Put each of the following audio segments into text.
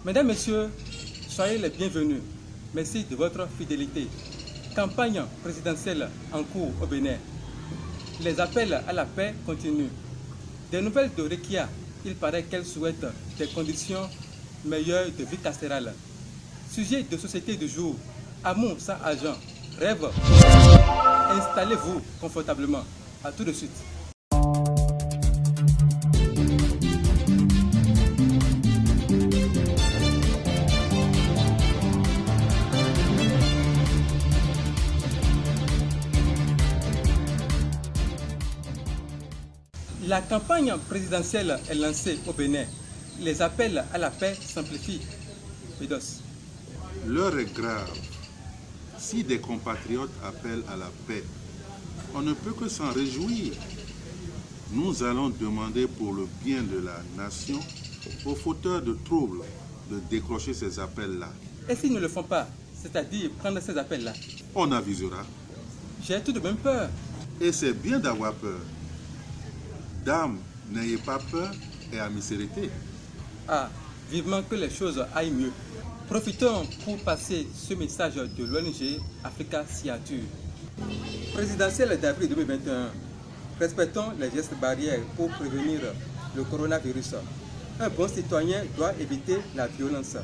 Mesdames, Messieurs, soyez les bienvenus. Merci de votre fidélité. Campagne présidentielle en cours au Bénin. Les appels à la paix continuent. Des nouvelles de Rekia, il paraît qu'elle souhaite des conditions meilleures de vie carcérale. Sujet de société du jour, amour sans argent, rêve. Installez-vous confortablement. À tout de suite. La campagne présidentielle est lancée au Bénin. Les appels à la paix s'amplifient. Bédos. L'heure est grave. Si des compatriotes appellent à la paix, on ne peut que s'en réjouir. Nous allons demander pour le bien de la nation aux fauteurs de troubles de décrocher ces appels-là. Et s'ils ne le font pas, c'est-à-dire prendre ces appels-là? On avisera. J'ai tout de même peur. Et c'est bien d'avoir peur. Dame, n'ayez pas peur et amicérité. Ah, vivement que les choses aillent mieux. Profitons pour passer ce message de l'ONG Africa Signature. Présidentielle d'avril 2021. Respectons les gestes barrières pour prévenir le coronavirus. Un bon citoyen doit éviter la violence.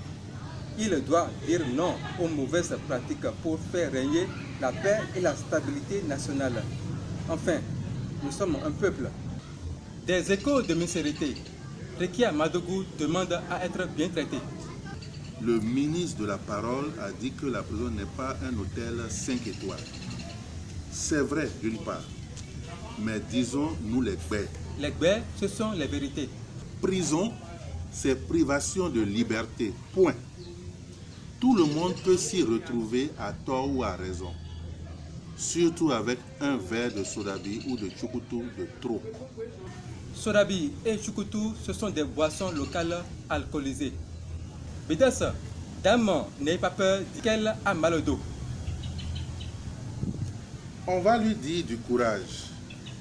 Il doit dire non aux mauvaises pratiques pour faire régner la paix et la stabilité nationale. Enfin, nous sommes un peuple. Des échos de mincérité. Rekia Madougou demande à être bien traité. Le ministre de la Parole a dit que la prison n'est pas un hôtel 5 étoiles. C'est vrai d'une part, mais disons-nous les gbès. Les gbès, ce sont les vérités. Prison, c'est privation de liberté, point. Tout le monde peut s'y retrouver à tort ou à raison. Surtout avec un verre de sodabi ou de tchoukoutou de trop. Sodabi et tchoukoutou, ce sont des boissons locales alcoolisées. Bédas, dame, n'ayez pas peur qu'elle a mal au dos. On va lui dire du courage.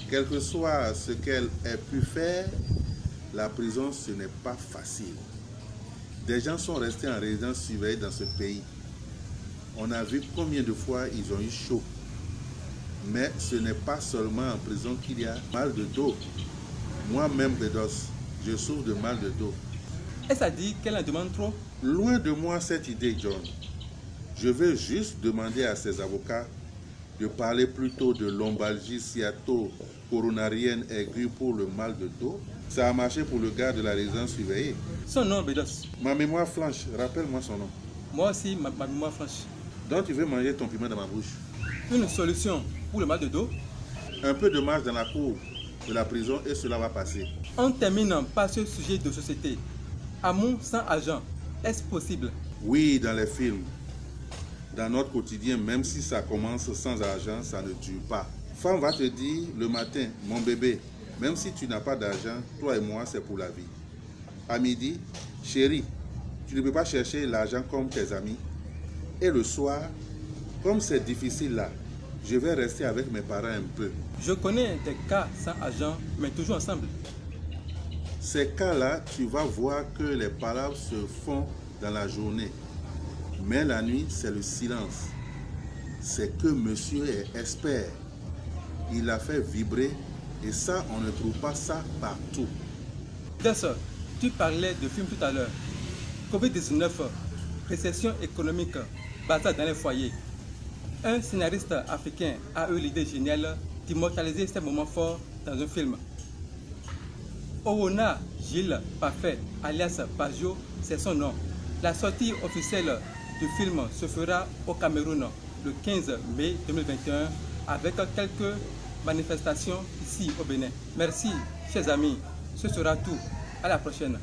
Quel que soit ce qu'elle ait pu faire, la prison, ce n'est pas facile. Des gens sont restés en résidence surveillée dans ce pays. On a vu combien de fois ils ont eu chaud. Mais ce n'est pas seulement en prison qu'il y a mal de dos. Moi-même, Bédos, je souffre de mal de dos. Est-ce à dire qu'elle en demande trop? Loin de moi cette idée, John. Je veux juste demander à ses avocats de parler plutôt de lombalgie sciato-coronarienne aiguë pour le mal de dos. Ça a marché pour le gars de la résidence surveillée. Son nom, Bédos. Ma mémoire flanche, rappelle-moi son nom. Moi aussi, ma mémoire franche. Donc tu veux manger ton piment dans ma bouche? Une solution pour le mal de dos? Un peu de marche dans la cour de la prison et cela va passer. On termine par ce sujet de société. Amour sans argent, est-ce possible? Oui, dans les films. Dans notre quotidien, même si ça commence sans argent, ça ne dure pas. Femme va te dire le matin, mon bébé, même si tu n'as pas d'argent, toi et moi, c'est pour la vie. À midi, chérie, tu ne peux pas chercher l'argent comme tes amis. Et le soir, comme c'est difficile là, je vais rester avec mes parents un peu. Je connais des cas sans argent, mais toujours ensemble. Ces cas-là, tu vas voir que les palabres se font dans la journée. Mais la nuit, c'est le silence. C'est que monsieur est expert. Il a fait vibrer et ça, on ne trouve pas ça partout. Bédos, tu parlais de film tout à l'heure. Covid-19, récession économique, bazar dans les foyers. Un scénariste africain a eu l'idée géniale d'immortaliser ces moments forts dans un film. Owona Gilles Parfait, alias Bajo, c'est son nom. La sortie officielle du film se fera au Cameroun le 15 mai 2021 avec quelques manifestations ici au Bénin. Merci, chers amis. Ce sera tout. À la prochaine.